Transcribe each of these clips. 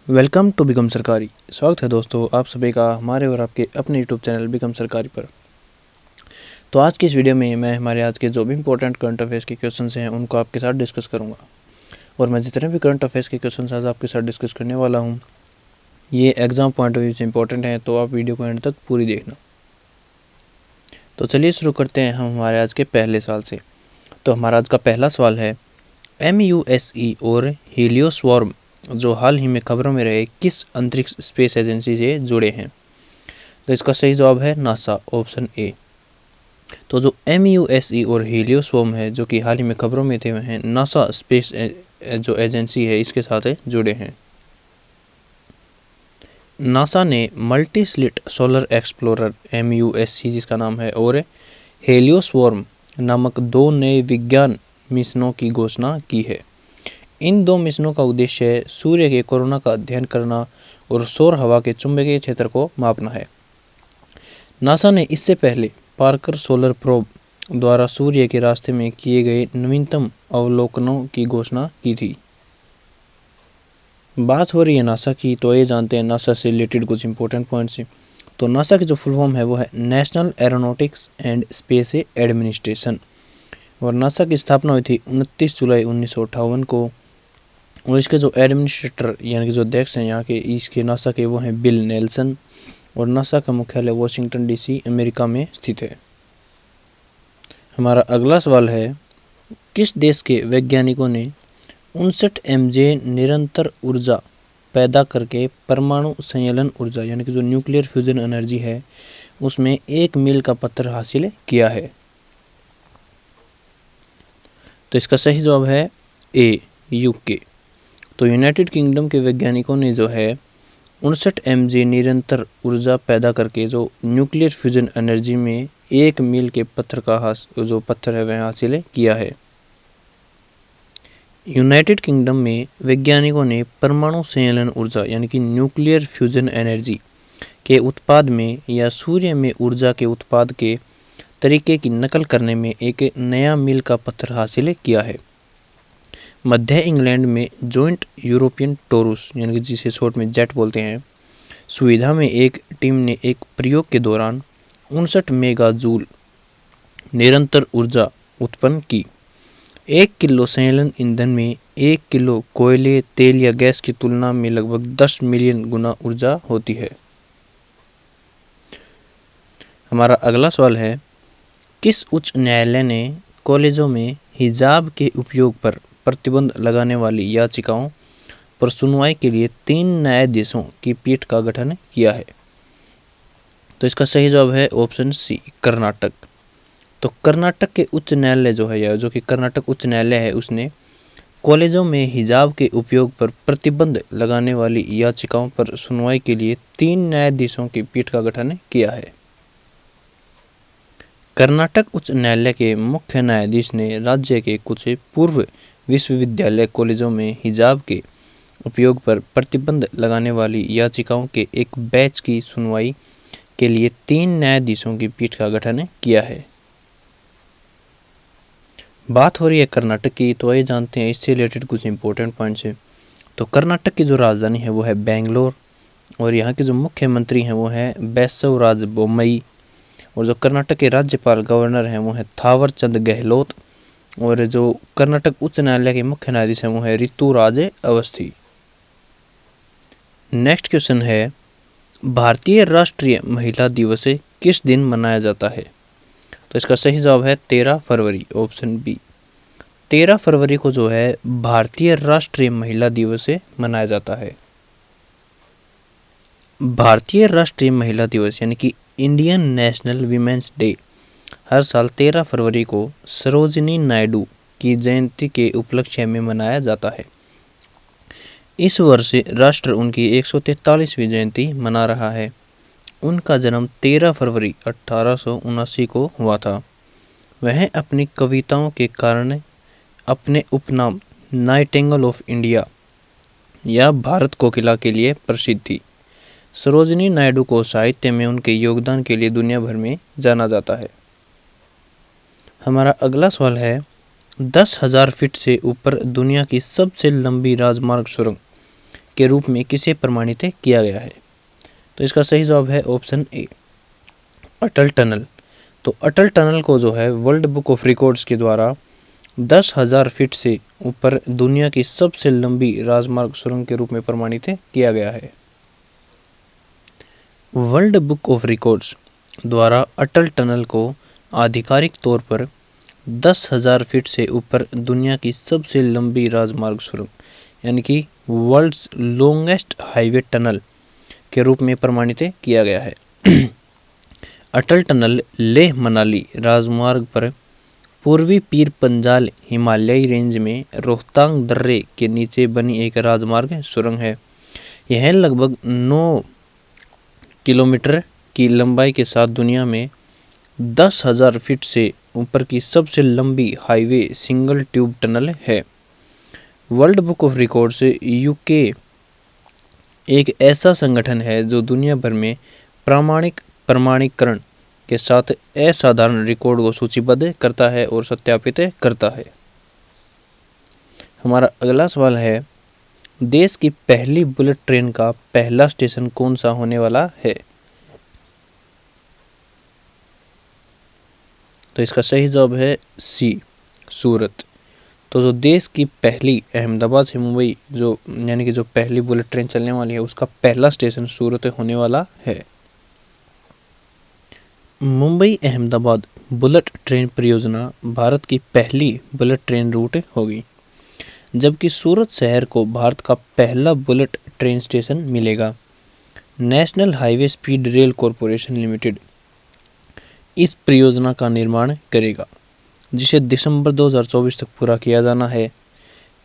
Welcome to become सरकारी। स्वागत है दोस्तों आप सभी का हमारे और आपके अपने यूट्यूब चैनल बिकम सरकारी पर। तो आज की इस वीडियो में मैं हमारे आज के जो भी इंपॉर्टेंट करंट अफेयर्स के क्वेश्चन हैं उनको आपके साथ डिस्कस करूंगा। और मैं जितने भी करंट अफेयर्स के क्वेश्चन आज आपके साथ डिस्कस करने वाला हूँ ये एग्जाम पॉइंट ऑफ व्यू से इंपॉर्टेंट है, तो आप वीडियो को एंड तक पूरी देखना। तो चलिए शुरू करते हैं हम हमारे आज के पहले सवाल से। तो हमारा आज का पहला सवाल है, MUSE और हीलियोस्वार्म जो हाल ही में खबरों में रहे किस अंतरिक्ष स्पेस एजेंसी से जुड़े हैं? तो इसका सही जवाब है नासा, ऑप्शन ए। तो जो MUSE और हीलियोस्वार्म है जो कि हाल ही में खबरों में थे वह हैं नासा स्पेस जो एजेंसी है इसके साथ जुड़े हैं। नासा ने multi slit solar explorer MUSE जिसका नाम है और हीलियोस्वार्म नामक दो नए विज्ञान मिशनों की घोषणा की है। इन दो मिशनों का उद्देश्य है सूर्य के कोरोना का अध्ययन करना और सौर हवा के चुंबकीय क्षेत्र को मापना है। नासा ने इससे पहले पार्कर सोलर प्रोब द्वारा सूर्य के रास्ते में किए गए नवीनतम अवलोकनों की घोषणा की थी। बात हो रही है नासा की, तो ये जानते हैं नासा से रिलेटेड कुछ इंपॉर्टेंट पॉइंट्स। तो नासा की जो फुल फॉर्म है वो है national aeronautics and space administration और नासा की स्थापना हुई थी 29 जुलाई 1958 को। और इसके जो एडमिनिस्ट्रेटर यानी कि जो अध्यक्ष हैं यहाँ के इसके नासा के वो हैं बिल नेल्सन और नासा का मुख्यालय वॉशिंगटन DC अमेरिका में स्थित है। हमारा अगला सवाल है, किस देश के वैज्ञानिकों ने 59 MJ निरंतर ऊर्जा पैदा करके परमाणु संयोजन ऊर्जा यानी कि जो न्यूक्लियर फ्यूजन एनर्जी है उसमें 1 मील का पत्थर हासिल किया है? तो इसका सही जवाब है ए, UK। तो यूनाइटेड किंगडम के वैज्ञानिकों ने जो है 59 MJ निरंतर ऊर्जा पैदा करके जो न्यूक्लियर फ्यूजन एनर्जी में 1 मील के पत्थर का जो पत्थर है वह हासिल किया है। यूनाइटेड किंगडम में वैज्ञानिकों ने परमाणु संयोजन ऊर्जा यानी कि न्यूक्लियर फ्यूजन एनर्जी के उत्पाद में या सूर्य में ऊर्जा के उत्पाद के तरीके की नकल करने में एक नया मील का पत्थर हासिल किया है। मध्य इंग्लैंड में जॉइंट यूरोपियन टोरूस यानी कि जिसे शॉर्ट में जेट बोलते हैं सुविधा में एक टीम ने एक प्रयोग के दौरान 59 मेगा जूल निरंतर ऊर्जा उत्पन्न की। 1 किलो संयोजन ईंधन में 1 किलो कोयले, तेल या गैस की तुलना में लगभग 10 मिलियन गुना ऊर्जा होती है। हमारा अगला सवाल है, किस उच्च न्यायालय ने कॉलेजों में हिजाब के उपयोग पर प्रतिबंध लगाने वाली याचिकाओं पर सुनवाई के लिए 3 न्यायाधीशों की पीठ का गठन किया है? तो इसका सही जवाब है ऑप्शन सी, कर्नाटक। तो कर्नाटक के उच्च न्यायालय जो है या जो कि कर्नाटक उच्च न्यायालय है उसने कॉलेजों में हिजाब के उपयोग पर प्रतिबंध लगाने वाली याचिकाओं पर सुनवाई के लिए 3 न्यायाधीशों की पीठ का गठन किया है। कर्नाटक उच्च न्यायालय के मुख्य न्यायाधीश ने राज्य के कुछ पूर्व विश्वविद्यालय कॉलेजों में हिजाब के उपयोग पर प्रतिबंध लगाने वाली याचिकाओं के एक बैच की सुनवाई के लिए 3 न्यायाधीशों की पीठ का गठन किया है। बात हो रही है कर्नाटक की, तो ये जानते हैं इससे रिलेटेड कुछ इंपॉर्टेंट पॉइंट्स हैं। तो कर्नाटक की जो राजधानी है वो है बेंगलोर और यहाँ के जो मुख्यमंत्री हैं वो है बैसवराज बोम्मई और जो कर्नाटक के राज्यपाल गवर्नर हैं वो है थावर चंद गहलोत और जो कर्नाटक उच्च न्यायालय के मुख्य न्यायाधीश हैं वो है ऋतुराज अवस्थी। नेक्स्ट क्वेश्चन है, भारतीय राष्ट्रीय महिला दिवस किस दिन मनाया जाता है? तो इसका सही जवाब है 13 फरवरी, ऑप्शन बी। 13 फरवरी को जो है भारतीय राष्ट्रीय महिला दिवस मनाया जाता है। भारतीय राष्ट्रीय महिला दिवस यानी कि इंडियन नेशनल वीमेंस डे हर साल 13 फरवरी को सरोजिनी नायडू की जयंती के उपलक्ष्य में मनाया जाता है। इस वर्ष राष्ट्र उनकी 143वीं जयंती मना रहा है। उनका जन्म 13 फरवरी 1879 को हुआ था। वह अपनी कविताओं के कारण अपने उपनाम नाइटिंगेल ऑफ इंडिया या भारत कोकिला के लिए प्रसिद्ध थी। सरोजिनी नायडू को साहित्य में उनके योगदान के लिए दुनिया भर में जाना जाता है। हमारा अगला सवाल है, 10,000 फीट से ऊपर दुनिया की सबसे लंबी राजमार्ग सुरंग के रूप में किसे प्रमाणित किया गया है? तो इसका सही जवाब है ऑप्शन ए, अटल टनल। तो अटल टनल को जो है वर्ल्ड बुक ऑफ रिकॉर्ड्स के द्वारा 10,000 फीट से ऊपर दुनिया की सबसे लंबी राजमार्ग सुरंग के रूप में प्रमाणित किया गया है। वर्ल्ड बुक ऑफ रिकॉर्ड्स द्वारा अटल टनल को आधिकारिक तौर पर 10,000 फीट से ऊपर दुनिया की सबसे लंबी राजमार्ग सुरंग यानी कि वर्ल्ड्स लॉन्गेस्ट हाईवे टनल के रूप में प्रमाणित किया गया है। अटल टनल लेह मनाली राजमार्ग पर पूर्वी पीर पंजाल हिमालयी रेंज में रोहतांग दर्रे के नीचे बनी एक राजमार्ग सुरंग है। यह लगभग 9 किलोमीटर की लंबाई के साथ दुनिया में 10,000 फीट से ऊपर की सबसे लंबी हाईवे सिंगल ट्यूब टनल है। World book of records UK एक ऐसा संगठन है जो दुनिया भर में प्रमाणीकरण के साथ असाधारण रिकॉर्ड को सूचीबद्ध करता है और सत्यापित करता है। हमारा अगला सवाल है, देश की पहली बुलेट ट्रेन का पहला स्टेशन कौन सा होने वाला है? तो इसका सही जवाब है सी, सूरत। तो जो देश की पहली अहमदाबाद से मुंबई जो यानी कि जो पहली बुलेट ट्रेन चलने वाली है उसका पहला स्टेशन सूरत होने वाला है। मुंबई अहमदाबाद बुलेट ट्रेन परियोजना भारत की पहली बुलेट ट्रेन रूट होगी, जबकि सूरत शहर को भारत का पहला बुलेट ट्रेन स्टेशन मिलेगा। National highway speed rail corporation limited इस परियोजना का निर्माण करेगा, जिसे दिसंबर 2024 तक पूरा किया जाना है।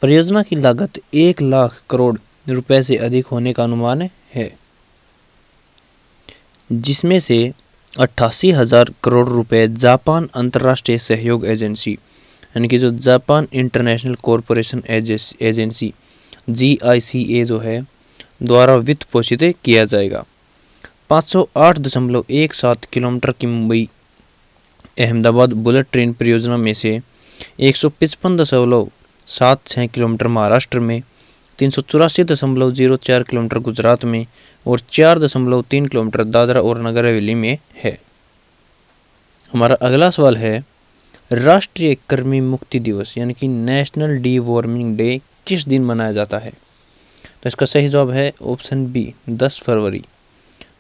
परियोजना की लागत 1 लाख करोड़ रुपए से अधिक होने का अनुमान है, जिसमें से 88,000 करोड़ रुपए जापान अंतर्राष्ट्रीय सहयोग एजेंसी यानी कि जो Japan international corporation agency GICA जो है द्वारा वित्त पोषित किया जाएगा। 508.17 किलोमीटर की मुंबई अहमदाबाद बुलेट ट्रेन परियोजना में से 155.76 किलोमीटर महाराष्ट्र में, 384.04 किलोमीटर गुजरात में और 4.3 किलोमीटर दादरा और नगर हवेली में है। हमारा अगला सवाल है, राष्ट्रीय कृमि मुक्ति दिवस यानी कि नेशनल डी वर्मिंग डे किस दिन मनाया जाता है? तो इसका सही जवाब है ऑप्शन बी, 10 फरवरी।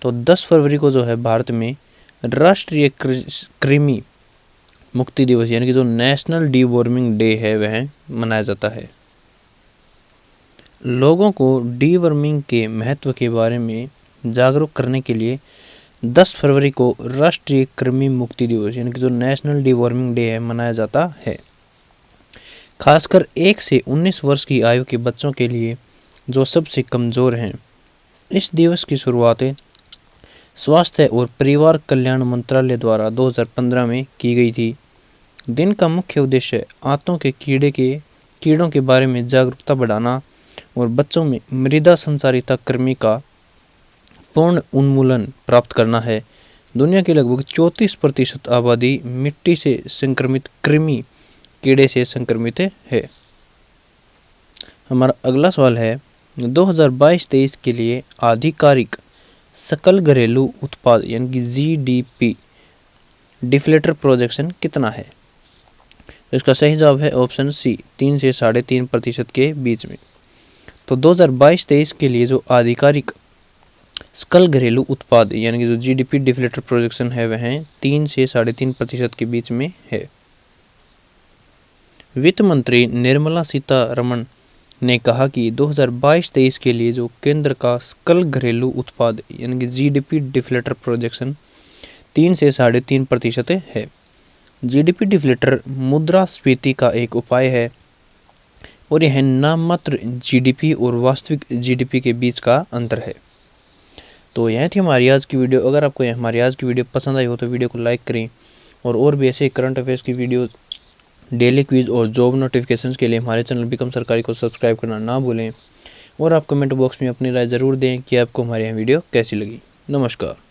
तो 10 फरवरी को जो है भारत में राष्ट्रीय कृमि मुक्ति दिवस यानी कि जो नेशनल डी वर्मिंग डे है वह मनाया जाता है। लोगों को डी वर्मिंग के महत्व के बारे में जागरूक करने के लिए 10 फरवरी को राष्ट्रीय कृमि मुक्ति दिवस यानी कि जो नेशनल डी वर्मिंग डे है मनाया जाता है। खासकर 1 से 19 वर्ष की आयु के बच्चों के लिए जो सबसे कमजोर हैं। इस दिवस की शुरुआत स्वास्थ्य और परिवार कल्याण मंत्रालय द्वारा 2015 में की गई थी। दिन का मुख्य उद्देश्य आंतों के कीड़ों के बारे में जागरूकता बढ़ाना और बच्चों में मृदा संचारिता कृमि का पूर्ण उन्मूलन प्राप्त करना है। दुनिया की लगभग 34% आबादी मिट्टी से संक्रमित कृमि कीड़े से संक्रमित है। हमारा अगला सवाल है, 2022-23 के लिए आधिकारिक सकल घरेलू उत्पाद यानी कि GDP डिफ्लेटर प्रोजेक्शन कितना है? तो इसका सही जवाब है ऑप्शन सी, 3 से 3.5% के बीच में। तो 2022-23 के लिए जो आधिकारिक सकल घरेलू उत्पाद यानी कि जो GDP डिफ्लेटर प्रोजेक्शन है वह 3 से 3.5% के बीच में है। वित्त मंत्री निर्मला सीतारमण ने कहा कि 2022-23 के लिए जो केंद्र का सकल घरेलू उत्पाद यानी कि GDP डिफ्लेटर प्रोजेक्शन 3 से 3.5% है। GDP डिफ्लेटर मुद्रास्फीति का एक उपाय है और यह नाममात्र GDP और वास्तविक GDP के बीच का अंतर है। तो यह थी हमारी आज की वीडियो। अगर आपको हमारी आज की वीडियो पसंद आई हो तो वीडियो को लाइक करें और भी ऐसे करंट अफेयर्स की वीडियो, डेली क्विज और जॉब नोटिफिकेशंस के लिए हमारे चैनल बिकम सरकारी को सब्सक्राइब करना ना भूलें और आप कमेंट बॉक्स में अपनी राय ज़रूर दें कि आपको हमारी यह वीडियो कैसी लगी। नमस्कार।